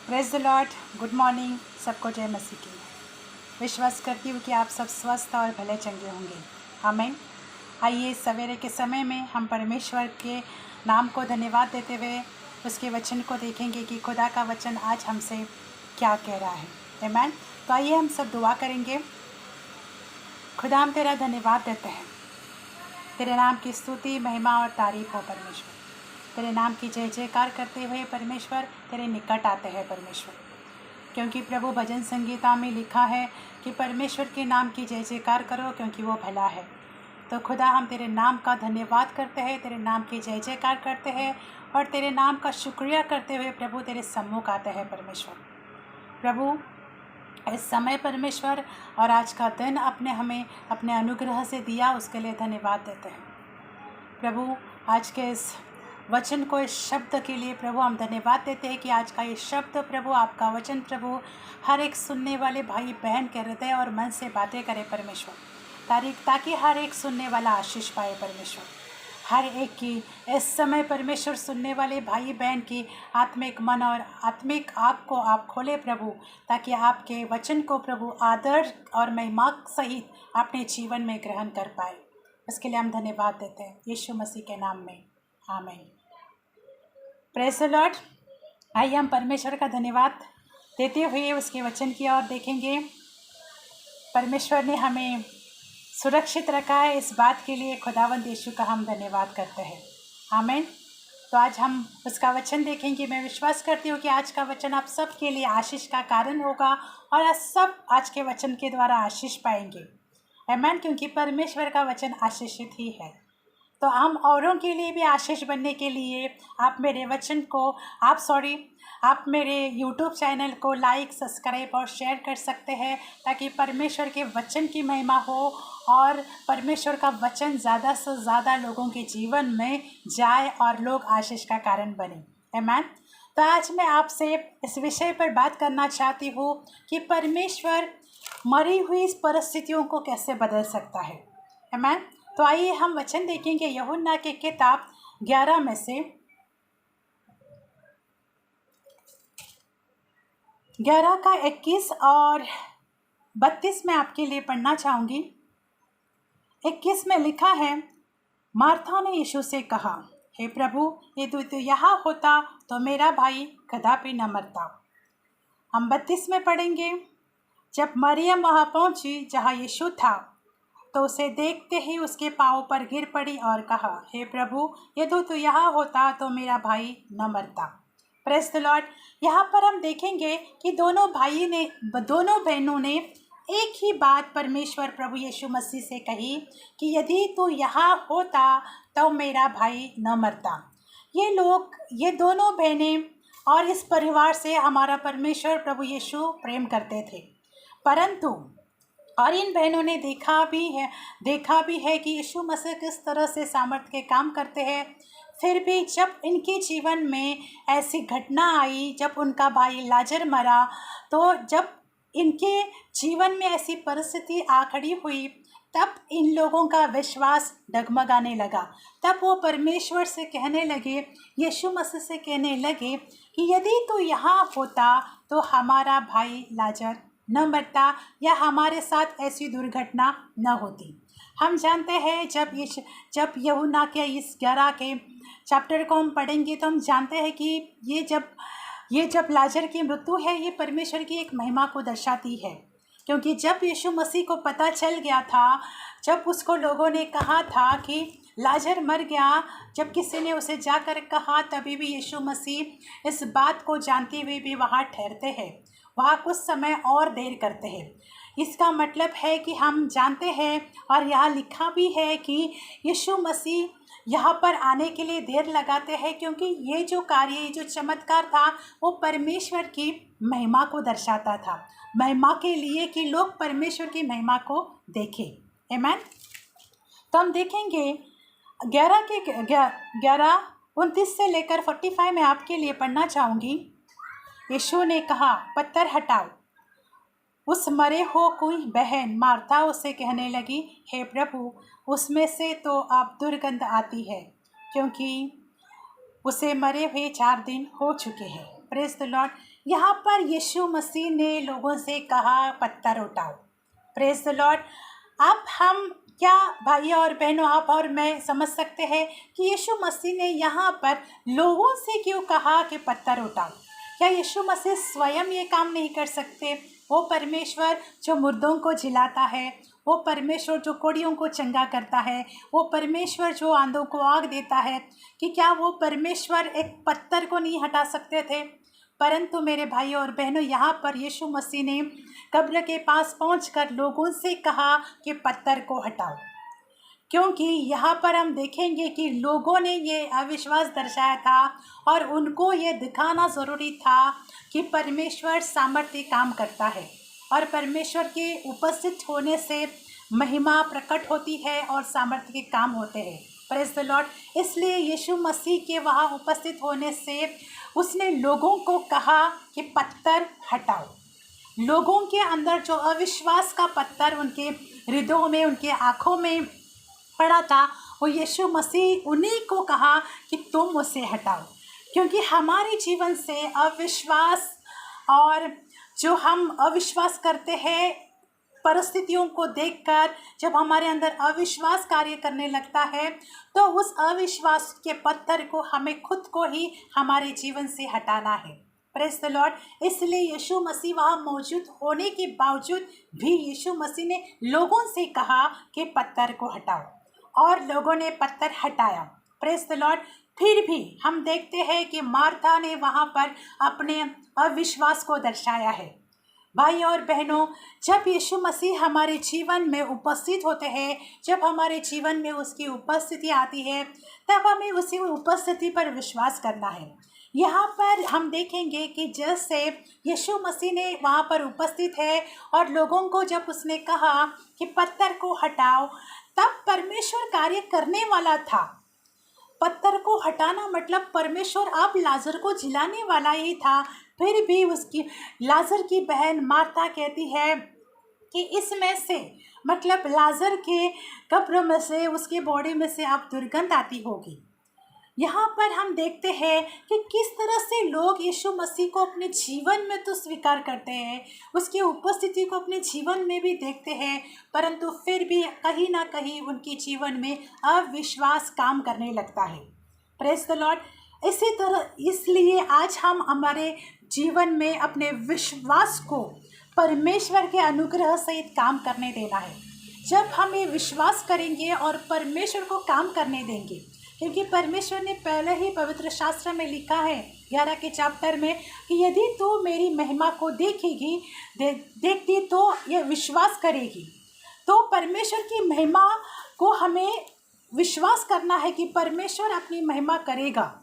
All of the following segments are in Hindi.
Praise the Lord. Good morning. सबको जय मसीह की। विश्वास करती हूँ कि आप सब स्वस्थ और भले चंगे होंगे। आमीन। आइए सवेरे के समय में हम परमेश्वर के नाम को धन्यवाद देते हुए उसके वचन को देखेंगे कि खुदा का वचन आज हमसे क्या कह रहा है। आमीन। तो आइए हम सब दुआ करेंगे। खुदा हम तेरा धन्यवाद देते हैं, तेरे नाम की स्तुति महिमा और तारीफ हो परमेश्वर। तेरे नाम की जय जयकार करते हुए परमेश्वर तेरे निकट आते हैं परमेश्वर, क्योंकि प्रभु भजन संगीता में लिखा है कि परमेश्वर के नाम की जय जयकार करो क्योंकि वो भला है। तो खुदा हम तेरे नाम का धन्यवाद करते हैं, तेरे नाम की जय जयकार करते हैं और तेरे नाम का शुक्रिया करते हुए प्रभु तेरे सम्मुख आते हैं परमेश्वर। प्रभु इस समय परमेश्वर और आज का दिन अपने हमें अपने अनुग्रह से दिया, उसके लिए धन्यवाद देते हैं। प्रभु आज के इस वचन को, इस शब्द के लिए प्रभु हम धन्यवाद देते हैं कि आज का ये शब्द प्रभु, आपका वचन प्रभु हर एक सुनने वाले भाई बहन के हृदय और मन से बातें करे परमेश्वर, ताकि हर एक सुनने वाला आशीष पाए परमेश्वर। हर एक की इस समय परमेश्वर सुनने वाले भाई बहन की आत्मिक मन और आत्मिक आँख को आप खोले प्रभु, ताकि आपके वचन को प्रभु आदर और महिमा सहित अपने जीवन में ग्रहण कर पाए। इसके लिए हम धन्यवाद देते हैं यीशु मसीह के नाम में। आमीन। Praise the Lord. आइए हम परमेश्वर का धन्यवाद देते हुए उसके वचन की ओर देखेंगे। परमेश्वर ने हमें सुरक्षित रखा है, इस बात के लिए खुदावंद यीशु का हम धन्यवाद करते हैं। आमीन। तो आज हम उसका वचन देखेंगे। मैं विश्वास करती हूँ कि आज का वचन आप सब के लिए आशीष का कारण होगा और आप सब आज के वचन के द्वारा आशीष पाएंगे। आमीन। क्योंकि परमेश्वर का वचन आशीषित ही है। तो हम औरों के लिए भी आशीष बनने के लिए आप मेरे वचन को आप मेरे YouTube चैनल को लाइक, सब्सक्राइब और शेयर कर सकते हैं, ताकि परमेश्वर के वचन की महिमा हो और परमेश्वर का वचन ज़्यादा से ज़्यादा लोगों के जीवन में जाए और लोग आशीष का कारण बने। आमीन। तो आज मैं आपसे इस विषय पर बात करना चाहती हूँ कि परमेश्वर मरी हुई इस परिस्थितियों को कैसे बदल सकता है। आमीन। तो आइए हम वचन देखेंगे यूहन्ना की किताब 11 में से 11 का 21 और 32 में आपके लिए पढ़ना चाहूँगी। 21 में लिखा है, मार्था ने यीशु से कहा, हे प्रभु, यदि तू यहाँ होता तो मेरा भाई कदापि न मरता। हम 32 में पढ़ेंगे, जब मरियम वहाँ पहुँची जहाँ यीशु था तो उसे देखते ही उसके पाँव पर गिर पड़ी और कहा, हे प्रभु, यदि तू यहाँ होता तो मेरा भाई न मरता। Praise the lord. यहाँ पर हम देखेंगे कि दोनों बहनों ने एक ही बात परमेश्वर प्रभु यीशु मसीह से कही कि यदि तू यहाँ होता तो मेरा भाई न मरता। ये दोनों बहनें और इस परिवार से हमारा परमेश्वर प्रभु यीशु प्रेम करते थे, परंतु और इन बहनों ने देखा भी है कि यीशु मसीह किस तरह से सामर्थ्य के काम करते हैं। फिर भी जब इनके जीवन में ऐसी घटना आई, जब उनका भाई लाजर मरा, तो जब इनके जीवन में ऐसी परिस्थिति आ खड़ी हुई, तब इन लोगों का विश्वास डगमगाने लगा। तब वो परमेश्वर से कहने लगे, यीशु मसीह से कहने लगे कि यदि तू यहाँ होता तो हमारा भाई लाजर न मरता या हमारे साथ ऐसी दुर्घटना न होती। हम जानते हैं जब यूहन्ना के इस 11 के चैप्टर को हम पढ़ेंगे तो हम जानते हैं कि ये जब लाजर की मृत्यु है, ये परमेश्वर की एक महिमा को दर्शाती है। क्योंकि जब यीशु मसीह को पता चल गया था, जब उसको लोगों ने कहा था कि लाजर मर गया, जब किसी ने उसे जाकर कहा, तभी भी यीशु मसीह इस बात को जानते हुए भी वहाँ ठहरते हैं, वहाँ कुछ समय और देर करते हैं। इसका मतलब है कि हम जानते हैं और यहाँ लिखा भी है कि यीशु मसीह यहाँ पर आने के लिए देर लगाते हैं, क्योंकि ये जो कार्य, ये जो चमत्कार था, वो परमेश्वर की महिमा को दर्शाता था, महिमा के लिए कि लोग परमेश्वर की महिमा को देखें। आमीन। तो हम देखेंगे 11:29 से लेकर 45 में आपके लिए पढ़ना चाहूँगी। यीशु ने कहा, पत्थर हटाओ। उस मरे हो कोई बहन मार्था उसे कहने लगी, हे प्रभु, उसमें से तो अब दुर्गंध आती है, क्योंकि उसे मरे हुए 4 दिन हो चुके हैं। Praise the lord. यहाँ पर यीशु मसीह ने लोगों से कहा पत्थर उठाओ। Praise the Lord. अब हम क्या भाई और बहनों, आप और मैं समझ सकते हैं कि यीशु मसीह ने यहाँ पर लोगों से क्यों कहा कि पत्थर उठाओ। क्या यीशु मसीह स्वयं ये काम नहीं कर सकते? वो परमेश्वर जो मुर्दों को जिलाता है, वो परमेश्वर जो कोड़ियों को चंगा करता है, वो परमेश्वर जो आंधों को आग देता है, कि क्या वो परमेश्वर एक पत्थर को नहीं हटा सकते थे? परंतु मेरे भाई और बहनों, यहाँ पर यीशु मसीह ने कब्र के पास पहुंचकर लोगों से कहा कि पत्थर को हटाओ, क्योंकि यहाँ पर हम देखेंगे कि लोगों ने ये अविश्वास दर्शाया था और उनको ये दिखाना ज़रूरी था कि परमेश्वर सामर्थ्य काम करता है और परमेश्वर के उपस्थित होने से महिमा प्रकट होती है और सामर्थ्य के काम होते हैं। Praise the Lord. इसलिए यीशु मसीह के वहाँ उपस्थित होने से उसने लोगों को कहा कि पत्थर हटाओ। लोगों के अंदर जो अविश्वास का पत्थर उनके हृदयों में, उनके आँखों में पड़ा था, वो यीशु मसीह उन्हीं को कहा कि तुम उसे हटाओ। क्योंकि हमारे जीवन से अविश्वास, और जो हम अविश्वास करते हैं परिस्थितियों को देखकर, जब हमारे अंदर अविश्वास कार्य करने लगता है तो उस अविश्वास के पत्थर को हमें खुद को ही हमारे जीवन से हटाना है। Praise the Lord. इसलिए यीशु मसीह वहाँ मौजूद होने के बावजूद भी यीशु मसीह ने लोगों से कहा कि पत्थर को हटाओ और लोगों ने पत्थर हटाया। Praise the Lord. फिर भी हम देखते हैं कि मार्था ने वहाँ पर अपने अविश्वास को दर्शाया है। भाई और बहनों, जब यीशु मसीह हमारे जीवन में उपस्थित होते हैं, जब हमारे जीवन में उसकी उपस्थिति आती है, तब हमें उसी उपस्थिति पर विश्वास करना है। यहाँ पर हम देखेंगे कि जैसे यीशु मसीह ने वहाँ पर उपस्थित है और लोगों को जब उसने कहा कि पत्थर को हटाओ, तब परमेश्वर कार्य करने वाला था। पत्थर को हटाना मतलब परमेश्वर अब लाजर को जिलाने वाला ही था। फिर भी उसकी लाजर की बहन मार्था कहती है कि इसमें से, मतलब लाजर के कब्र में से, उसके बॉडी में से अब दुर्गंध आती होगी। यहाँ पर हम देखते हैं कि किस तरह से लोग यीशु मसीह को अपने जीवन में तो स्वीकार करते हैं, उसकी उपस्थिति को अपने जीवन में भी देखते हैं, परंतु फिर भी कहीं ना कहीं उनके जीवन में अविश्वास काम करने लगता है। Praise the Lord. इसी तरह इसलिए आज हम हमारे जीवन में अपने विश्वास को परमेश्वर के अनुग्रह सहित काम करने देना है। जब हम ये विश्वास करेंगे और परमेश्वर को काम करने देंगे, क्योंकि परमेश्वर ने पहले ही पवित्र शास्त्र में लिखा है 11 के चैप्टर में कि यदि तू मेरी महिमा को देखेगी, देखती तो यह विश्वास करेगी। तो परमेश्वर की महिमा को हमें विश्वास करना है कि परमेश्वर अपनी महिमा करेगा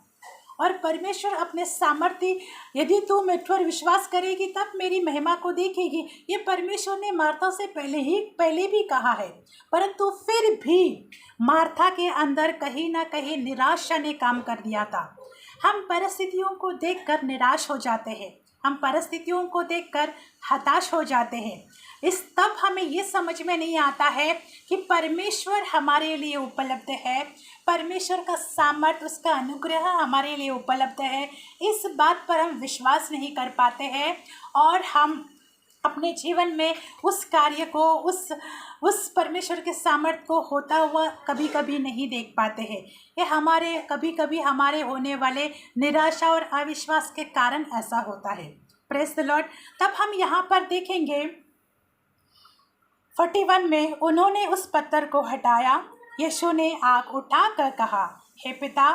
और परमेश्वर अपने सामर्थ्य, यदि तू मुझ पर विश्वास करेगी तब मेरी महिमा को देखेगी। ये परमेश्वर ने मार्था से पहले भी कहा है, परंतु फिर भी मार्था के अंदर कहीं ना कहीं निराशा ने काम कर दिया था। हम परिस्थितियों को देखकर निराश हो जाते हैं, हम परिस्थितियों को देखकर हताश हो जाते हैं। तब हमें ये समझ में नहीं आता है कि परमेश्वर हमारे लिए उपलब्ध है, परमेश्वर का सामर्थ्य, उसका अनुग्रह हमारे लिए उपलब्ध है। इस बात पर हम विश्वास नहीं कर पाते हैं और हम अपने जीवन में उस कार्य को, उस परमेश्वर के सामर्थ्य को होता हुआ कभी कभी नहीं देख पाते हैं। ये कभी कभी हमारे होने वाले निराशा और अविश्वास के कारण ऐसा होता है। Praise the Lord. तब हम यहाँ पर देखेंगे 41 में, उन्होंने उस पत्थर को हटाया। यीशु ने आँख उठाकर कहा, हे पिता,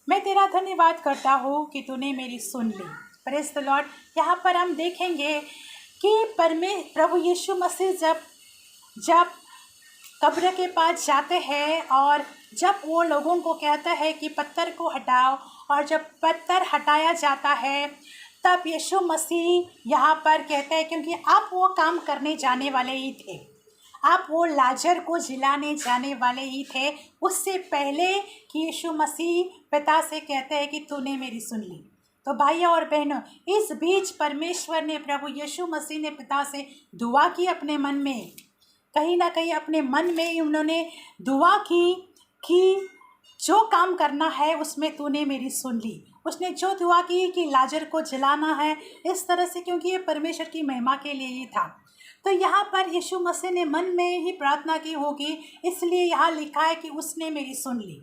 मैं तेरा धन्यवाद करता हूँ कि तूने मेरी सुन ली। Praise the lord. यहाँ पर हम देखेंगे कि प्रभु यीशु मसीह जब कब्र के पास जाते हैं और जब वो लोगों को कहता है कि पत्थर को हटाओ, और जब पत्थर हटाया जाता है तब यीशु मसीह यहाँ पर कहते हैं, क्योंकि आप वो काम करने जाने वाले ही थे, आप वो लाजर को जिलाने जाने वाले ही थे, उससे पहले कि यीशु मसीह पिता से कहते हैं कि तूने मेरी सुन ली। तो भाइयों और बहनों, इस बीच परमेश्वर ने, प्रभु यीशु मसीह ने पिता से दुआ की अपने मन में, कहीं ना कहीं अपने मन में ही उन्होंने दुआ की कि जो काम करना है उसमें तूने मेरी सुन ली। उसने जो दुआ की कि लाजर को जलाना है, इस तरह से, क्योंकि ये परमेश्वर की महिमा के लिए ही था। तो यहाँ पर यीशु मसीह ने मन में ही प्रार्थना की होगी, इसलिए यहाँ लिखा है कि उसने मेरी सुन ली।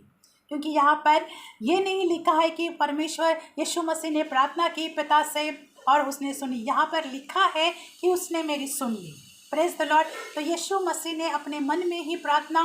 क्योंकि यहाँ पर ये नहीं लिखा है कि परमेश्वर यीशु मसीह ने प्रार्थना की पिता से और उसने सुनी, यहाँ पर लिखा है कि उसने मेरी सुन ली। Praise the lord. तो यीशु मसीह ने अपने मन में ही प्रार्थना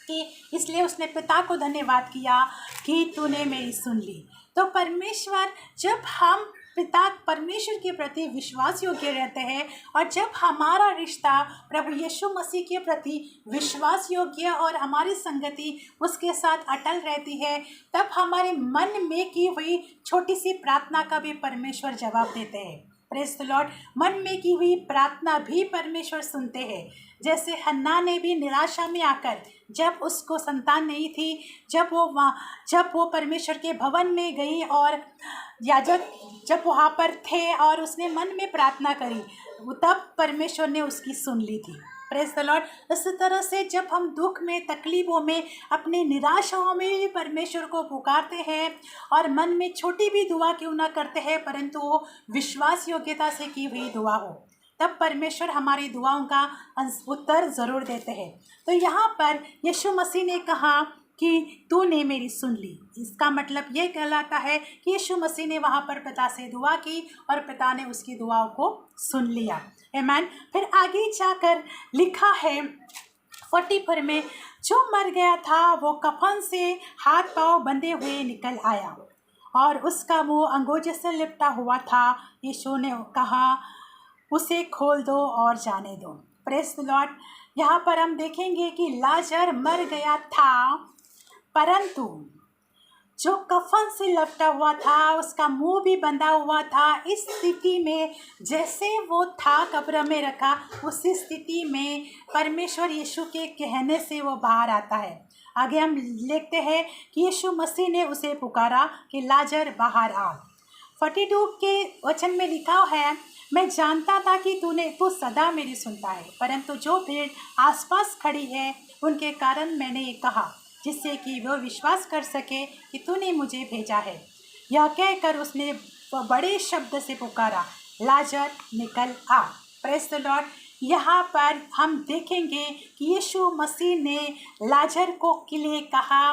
की, इसलिए उसने पिता को धन्यवाद किया कि तूने मेरी सुन ली। तो परमेश्वर, जब हम पिता परमेश्वर के प्रति विश्वास योग्य रहते हैं और जब हमारा रिश्ता प्रभु यीशु मसीह के प्रति विश्वास योग्य और हमारी संगति उसके साथ अटल रहती है, तब हमारे मन में की हुई छोटी सी प्रार्थना का भी परमेश्वर जवाब देते हैं। Praise the Lord. मन में की हुई प्रार्थना भी परमेश्वर सुनते हैं। जैसे हन्ना ने भी निराशा में आकर, जब उसको संतान नहीं थी, जब वो परमेश्वर के भवन में गई और याजक जब वहाँ पर थे और उसने मन में प्रार्थना करी, तब परमेश्वर ने उसकी सुन ली थी। Praise the Lord. इसी तरह से जब हम दुख में, तकलीफ़ों में, अपनी निराशाओं में भी परमेश्वर को पुकारते हैं और मन में छोटी भी दुआ क्यों ना करते हैं, परंतु वो विश्वास योग्यता से की हुई दुआ हो, तब परमेश्वर हमारी दुआओं का उत्तर ज़रूर देते हैं। तो यहाँ पर यीशु मसीह ने कहा कि तूने मेरी सुन ली। इसका मतलब ये कहलाता है कि यीशु मसीह ने वहाँ पर पिता से दुआ की और पिता ने उसकी दुआओं को सुन लिया। आमीन। फिर आगे जाकर लिखा है 44 में, जो मर गया था वो कफन से हाथ पांव बंधे हुए निकल आया और उसका मुंह अंगोजे से लिपटा हुआ था। यीशु ने कहा, उसे खोल दो और जाने दो। Praise the lord. यहाँ पर हम देखेंगे कि लाजर मर गया था, परंतु जो कफन से लपटा हुआ था उसका मुंह भी बंधा हुआ था। इस स्थिति में जैसे वो था कब्र में रखा, उसी स्थिति में परमेश्वर यीशु के कहने से वो बाहर आता है। आगे हम लिखते हैं कि यीशु मसीह ने उसे पुकारा कि लाजर बाहर आ। 42 के वचन में लिखा है, मैं जानता था कि तू सदा मेरी सुनता है, परंतु जो भीड़ आसपास खड़ी है उनके कारण मैंने ये कहा, जिससे कि वह विश्वास कर सके कि तूने मुझे भेजा है। यह कहकर उसने बड़े शब्द से पुकारा, लाजर निकल आ। Praise the lord. यहाँ पर हम देखेंगे कि यीशु मसीह ने लाजर को के लिए कहा,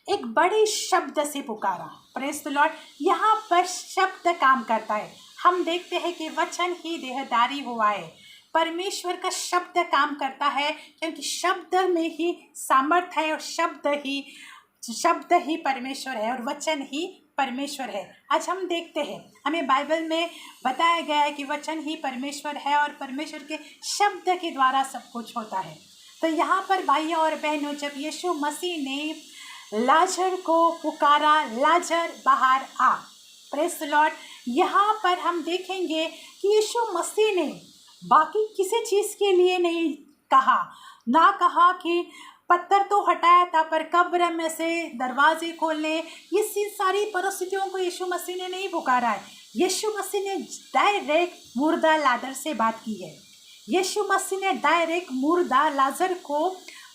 एक बड़े शब्द से पुकारा। Praise the lord. यहाँ पर शब्द काम करता है। हम देखते हैं कि वचन ही देहधारी हुआ है। परमेश्वर का शब्द काम करता है, क्योंकि शब्द में ही सामर्थ है और शब्द ही परमेश्वर है और वचन ही परमेश्वर है। आज हम देखते हैं, हमें बाइबल में बताया गया है कि वचन ही परमेश्वर है और परमेश्वर के शब्द के द्वारा सब कुछ होता है। तो यहाँ पर भाइयों और बहनों, जब यीशु मसीह ने लाजर को पुकारा, लाजर बाहर आ। Praise the lord. यहाँ पर हम देखेंगे कि यीशु मसीह ने बाकी किसी चीज़ के लिए नहीं कहा, ना कहा कि पत्थर तो हटाया था पर कब्र में से दरवाजे खोलने, ये सारी परिस्थितियों को यीशु मसीह ने नहीं पुकारा है। यीशु मसीह ने डायरेक्ट मुर्दा लाजर से बात की है। यीशु मसीह ने डायरेक्ट मुर्दा लाजर को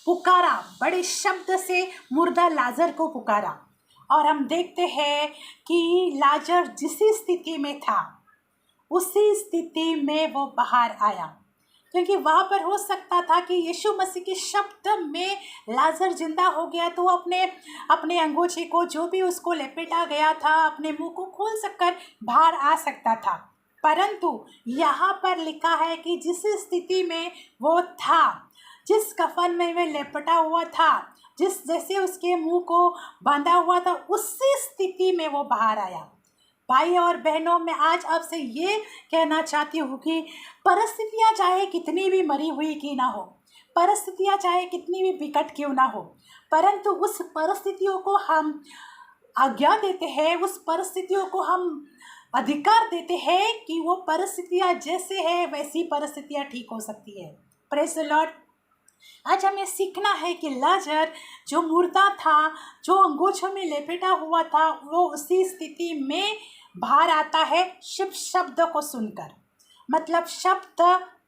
पुकारा, बड़े शब्द से मुर्दा लाजर को पुकारा। और हम देखते हैं कि लाजर जिस स्थिति में था उसी स्थिति में वो बाहर आया, क्योंकि वहाँ पर हो सकता था कि यीशु मसीह के शब्द में लाजर जिंदा हो गया तो अपने अंगूठे को, जो भी उसको लपेटा गया था, अपने मुंह को खोल सककर बाहर आ सकता था। परंतु यहाँ पर लिखा है कि जिस स्थिति में वो था, जिस कफन में वह लपेटा हुआ था, जैसे उसके मुंह को बांधा हुआ था, उसी स्थिति में वो बाहर आया। भाई और बहनों, मैं आज आपसे ये कहना चाहती हूँ कि परिस्थितियाँ चाहे कितनी भी मरी हुई क्यों ना हो, परिस्थितियाँ चाहे कितनी भी विकट क्यों ना हो, परंतु उस परिस्थितियों को हम आज्ञा देते हैं, उस परिस्थितियों को हम अधिकार देते हैं कि वो परिस्थितियाँ जैसे है वैसी परिस्थितियाँ ठीक हो सकती है। Praise the Lord. आज हमें सीखना है कि लाजर जो मुर्दा था, जो अंगूठों में लपेटा हुआ था, वो उसी स्थिति में बाहर आता है शिव शब्द को सुनकर। मतलब शब्द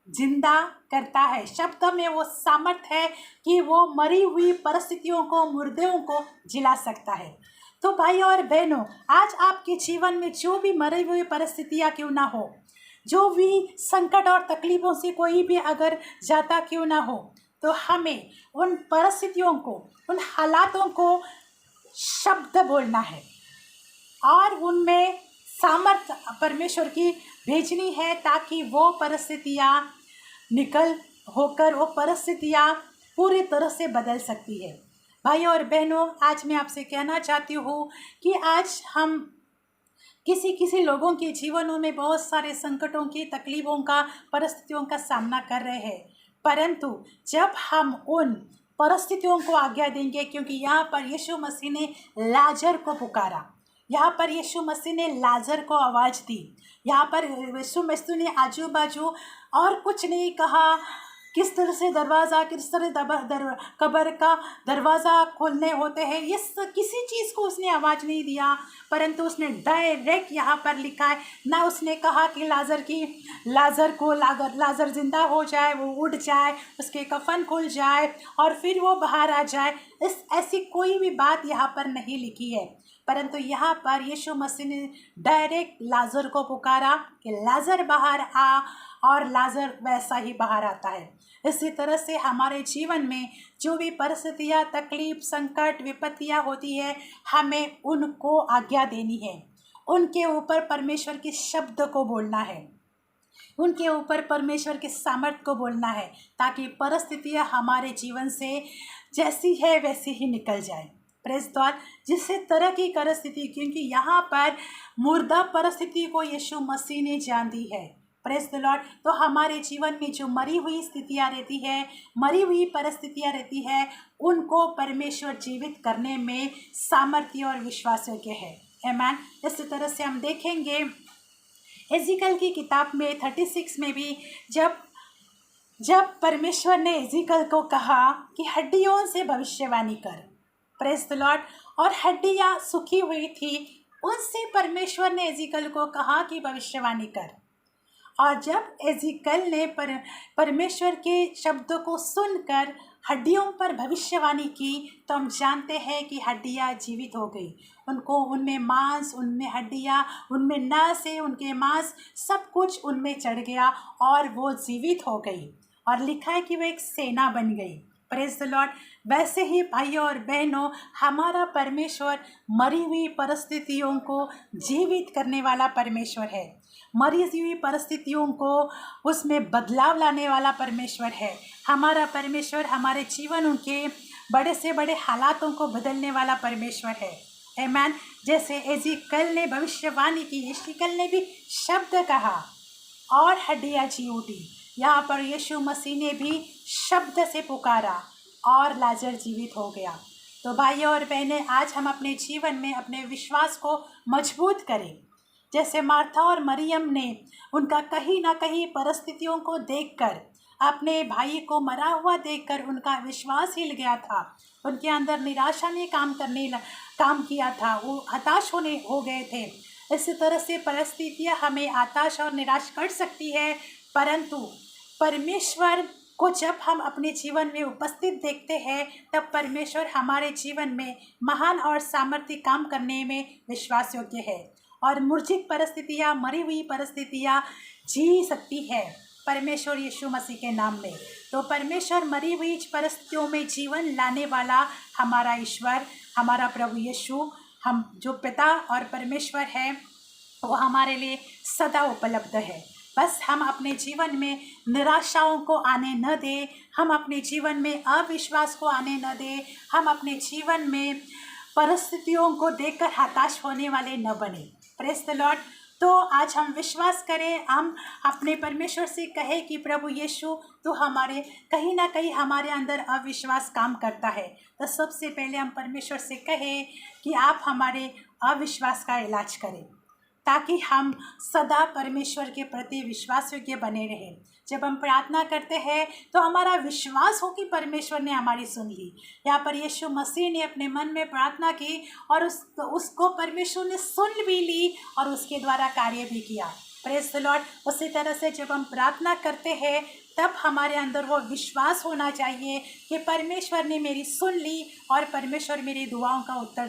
जिंदा करता है, शब्द में वो सामर्थ है कि वो मरी हुई परिस्थितियों को, मुर्दों को जिला सकता है। तो भाई और बहनों, आज आपके जीवन में जो भी मरी हुई परिस्थितियाँ क्यों ना हो, जो भी संकट और तकलीफ़ों से कोई भी अगर जाता क्यों ना हो, तो हमें उन परिस्थितियों को, उन हालातों को शब्द बोलना है और उनमें सामर्थ्य परमेश्वर की भेजनी है, ताकि वो परिस्थितियाँ निकल होकर वो परिस्थितियाँ पूरी तरह से बदल सकती है। भाई और बहनों, आज मैं आपसे कहना चाहती हूँ कि आज हम किसी किसी लोगों के जीवनों में बहुत सारे संकटों की, तकलीफ़ों का, परिस्थितियों का सामना कर रहे हैं, परंतु जब हम उन परिस्थितियों को आज्ञा देंगे, क्योंकि यहाँ पर यीशु मसीह ने लाजर को पुकारा, यहाँ पर यीशु मसीह ने लाजर को आवाज़ दी, यहाँ पर यीशु मसीह ने आजू बाजू और कुछ नहीं कहा, किस तरह से दरवाज़ा, किस तरह कब्र का दरवाज़ा खोलने होते हैं, ये किसी चीज़ को उसने आवाज़ नहीं दिया, परंतु उसने डायरेक्ट यहाँ पर लिखा है, ना उसने कहा कि लाजर जिंदा हो जाए, वो उठ जाए, उसके कफन खुल जाए और फिर वो बाहर आ जाए। ऐसी कोई भी बात यहाँ पर नहीं लिखी है, परंतु यहाँ पर यीशु मसीह ने डायरेक्ट लाजर को पुकारा कि लाजर बाहर आ, और लाजर वैसा ही बाहर आता है। इसी तरह से हमारे जीवन में जो भी परिस्थितियाँ, तकलीफ, संकट, विपत्तियाँ होती है, हमें उनको आज्ञा देनी है, उनके ऊपर परमेश्वर के शब्द को बोलना है, उनके ऊपर परमेश्वर के सामर्थ्य को बोलना है, ताकि परिस्थितियाँ हमारे जीवन से जैसी है वैसी ही निकल जाए। Praise God. जिससे तरह की परिस्थिति, क्योंकि यहाँ पर मुर्दा परिस्थिति को यीशु मसीह ने जान दी है। Praise the lord. तो हमारे जीवन में जो मरी हुई स्थितियाँ रहती है, मरी हुई परिस्थितियाँ रहती है, उनको परमेश्वर जीवित करने में सामर्थ्य और विश्वास योग्य है। आमीन। इस तरह से हम देखेंगे एजिकल की किताब में 36 में भी जब परमेश्वर ने एजिकल को कहा कि हड्डियों से भविष्यवाणी कर, प्रेज़ द लॉर्ड, और हड्डियाँ सूखी हुई थी, उनसे परमेश्वर ने एजिकल को कहा कि भविष्यवाणी कर। और जब एजिकल ने परमेश्वर के शब्दों को सुनकर हड्डियों पर भविष्यवाणी की, तो हम जानते हैं कि हड्डियाँ जीवित हो गई, उनमें मांस, उनमें हड्डियाँ, उनमें नसें, उनके मांस, सब कुछ उनमें चढ़ गया और वो जीवित हो गई, और लिखा है कि वो एक सेना बन गई। Praise the Lord. वैसे ही भाइयों और बहनों, हमारा परमेश्वर मरी हुई परिस्थितियों को जीवित करने वाला परमेश्वर है, मरी हुई परिस्थितियों को उसमें बदलाव लाने वाला परमेश्वर है। हमारा परमेश्वर हमारे जीवन के बड़े से बड़े हालातों को बदलने वाला परमेश्वर है। आमीन। जैसे एजिकल ने भविष्यवाणी की, एजिकल ने भी शब्द कहा और हड्डियाँ जी उठी, यहाँ पर यीशु मसीह ने भी शब्द से पुकारा और लाजर जीवित हो गया। तो भाइयों और बहनें, आज हम अपने जीवन में अपने विश्वास को मजबूत करें। जैसे मार्था और मरियम ने उनका कहीं ना कहीं परिस्थितियों को देखकर, अपने भाई को मरा हुआ देखकर उनका विश्वास हिल गया था, उनके अंदर निराशा ने काम किया था, वो हताश हो गए थे। इसी तरह से परिस्थितियाँ हमें हताश और निराश कर सकती है, परंतु परमेश्वर को जब हम अपने जीवन में उपस्थित देखते हैं, तब परमेश्वर हमारे जीवन में महान और सामर्थ्य काम करने में विश्वास योग्य है, और मूर्छित परिस्थितियाँ, मरी हुई परिस्थितियाँ जी सकती है परमेश्वर यीशु मसीह के नाम में। तो परमेश्वर मरी हुई परिस्थितियों में जीवन लाने वाला हमारा ईश्वर, हमारा प्रभु यीशु, हम जो पिता और परमेश्वर है, वो हमारे लिए सदा उपलब्ध है। बस हम अपने जीवन में निराशाओं को आने न दें, हम अपने जीवन में अविश्वास को आने न दें, हम अपने जीवन में परिस्थितियों को देखकर हताश होने वाले न बने। Praise the lord. तो आज हम विश्वास करें, हम अपने परमेश्वर से कहें कि प्रभु यीशु, तो हमारे कहीं ना कहीं हमारे अंदर अविश्वास काम करता है, तो सबसे पहले हम परमेश्वर से कहें कि आप हमारे अविश्वास का इलाज करें, ताकि हम सदा परमेश्वर के प्रति विश्वास योग्य बने रहें। जब हम प्रार्थना करते हैं तो हमारा विश्वास हो कि परमेश्वर ने हमारी सुन ली। यहाँ पर यीशु मसीह ने अपने मन में प्रार्थना की और उसको परमेश्वर ने सुन भी ली और उसके द्वारा कार्य भी किया। Praise the Lord. उसी तरह से जब हम प्रार्थना करते हैं तब हमारे अंदर वो विश्वास होना चाहिए कि परमेश्वर ने मेरी सुन ली और परमेश्वर मेरी दुआओं का उत्तर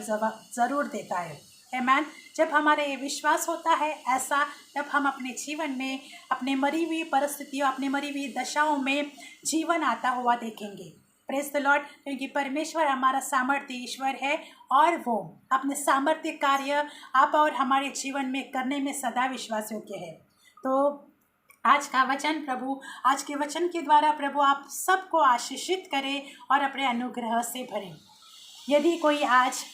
ज़रूर देता है। आमीन। जब हमारे ये विश्वास होता है ऐसा, तब हम अपने जीवन में अपने मरी हुई परिस्थितियों, अपने मरी हुई दशाओं में जीवन आता हुआ देखेंगे। Praise the Lord. क्योंकि परमेश्वर हमारा सामर्थ्य ईश्वर है और वो अपने सामर्थ्य कार्य आप और हमारे जीवन में करने में सदा विश्वास योग्य है। तो आज का वचन प्रभु, आज के वचन के द्वारा प्रभु आप सबको आशीषित करें और अपने अनुग्रह से भरें। यदि कोई आज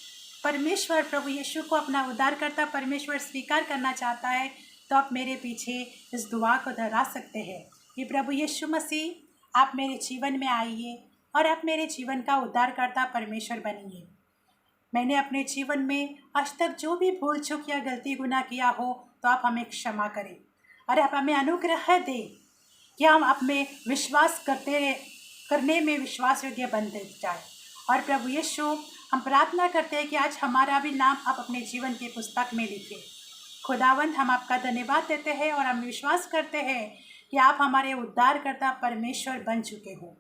परमेश्वर प्रभु यीशु को अपना उद्धारकर्ता परमेश्वर स्वीकार करना चाहता है तो आप मेरे पीछे इस दुआ को दोहरा सकते हैं कि प्रभु यीशु मसीह, आप मेरे जीवन में आइए और आप मेरे जीवन का उद्धारकर्ता परमेश्वर बनिए। मैंने अपने जीवन में आज तक जो भी भूल चूक या गलती गुनाह किया हो तो आप हमें क्षमा करें और आप हमें अनुग्रह दें कि हम अपने विश्वास करने में विश्वास योग्य बनते जाए। और प्रभु यीशु, हम प्रार्थना करते हैं कि आज हमारा भी नाम आप अपने जीवन की पुस्तक में लिखें। खुदावंद, हम आपका धन्यवाद देते हैं और हम विश्वास करते हैं कि आप हमारे उद्धारकर्ता परमेश्वर बन चुके हो।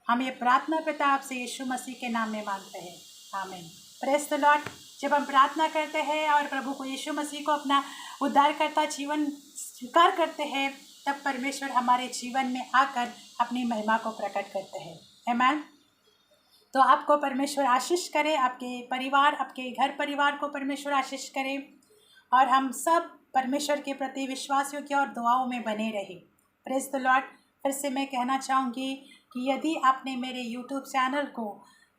हम ये प्रार्थना पिता आपसे यीशु मसीह के नाम में मांगते हैं, आमीन। Praise the Lord. जब हम प्रार्थना करते हैं और प्रभु को यीशु मसीह को अपना उद्धारकर्ता जीवन स्वीकार करते हैं, तब परमेश्वर हमारे जीवन में आकर अपनी महिमा को प्रकट करते हैं। आमीन। तो आपको परमेश्वर आशीष करे, आपके परिवार, आपके घर परिवार को परमेश्वर आशीष करे और हम सब परमेश्वर के प्रति विश्वास योग्य और दुआओं में बने रहे। Praise the Lord. फिर से मैं कहना चाहूँगी कि यदि आपने मेरे यूट्यूब चैनल को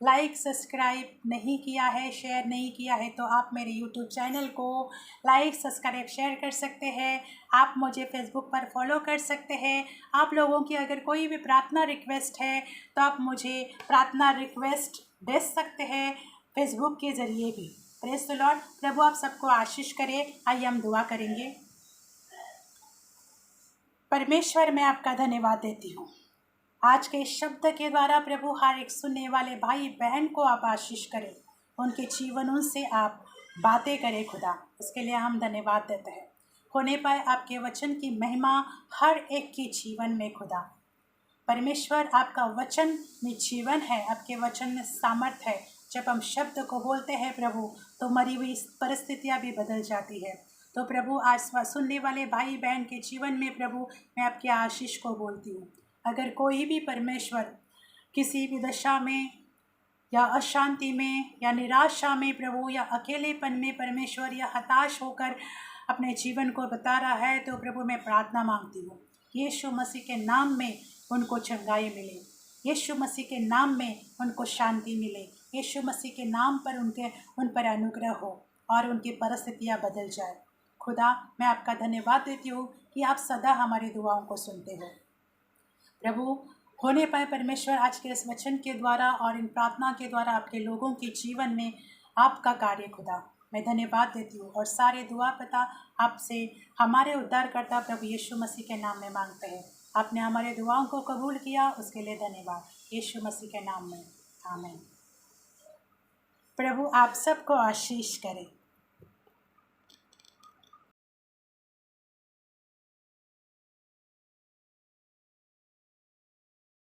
लाइक, सब्सक्राइब नहीं किया है, शेयर नहीं किया है, तो आप मेरे यूट्यूब चैनल को लाइक, सब्सक्राइब, शेयर कर सकते हैं। आप मुझे फेसबुक पर फॉलो कर सकते हैं। आप लोगों की अगर कोई भी प्रार्थना रिक्वेस्ट है तो आप मुझे प्रार्थना रिक्वेस्ट भेज सकते हैं फेसबुक के ज़रिए भी। Praise the Lord. प्रभु आप सबको आशीष करे। आइए हम दुआ करेंगे। परमेश्वर, मैं आपका धन्यवाद देती हूँ आज के शब्द के द्वारा। प्रभु हर एक सुनने वाले भाई बहन को आप आशीष करें, उनके जीवनों से आप बातें करें खुदा। इसके लिए हम धन्यवाद देते हैं। होने पाए आपके वचन की महिमा हर एक के जीवन में खुदा। परमेश्वर, आपका वचन में जीवन है, आपके वचन में सामर्थ है। जब हम शब्द को बोलते हैं प्रभु, तो मरी हुई परिस्थितियाँ भी बदल जाती है। तो प्रभु आज सुनने वाले भाई बहन के जीवन में प्रभु मैं आपके आशीष को बोलती हूँ। अगर कोई भी परमेश्वर किसी भी दशा में या अशांति में या निराशा में प्रभु या अकेलेपन में परमेश्वर या हताश होकर अपने जीवन को बता रहा है, तो प्रभु मैं प्रार्थना मांगती हूँ यीशु मसीह के नाम में उनको चंगाई मिले, यीशु मसीह के नाम में उनको शांति मिले, यीशु मसीह के नाम पर उन पर अनुग्रह हो और उनकी परिस्थितियाँ बदल जाए। खुदा, मैं आपका धन्यवाद देती हूँ कि आप सदा हमारी दुआओं को सुनते हो। प्रभु, होने पाए परमेश्वर आज के इस वचन के द्वारा और इन प्रार्थना के द्वारा आपके लोगों के जीवन में आपका कार्य खुदा मैं धन्यवाद देती हूँ और सारे दुआ पता आपसे हमारे उद्धारकर्ता प्रभु यीशु मसीह के नाम में मांगते हैं। आपने हमारे दुआओं को कबूल किया, उसके लिए धन्यवाद यीशु मसीह के नाम में, आमीन। प्रभु आप सबको आशीष करे।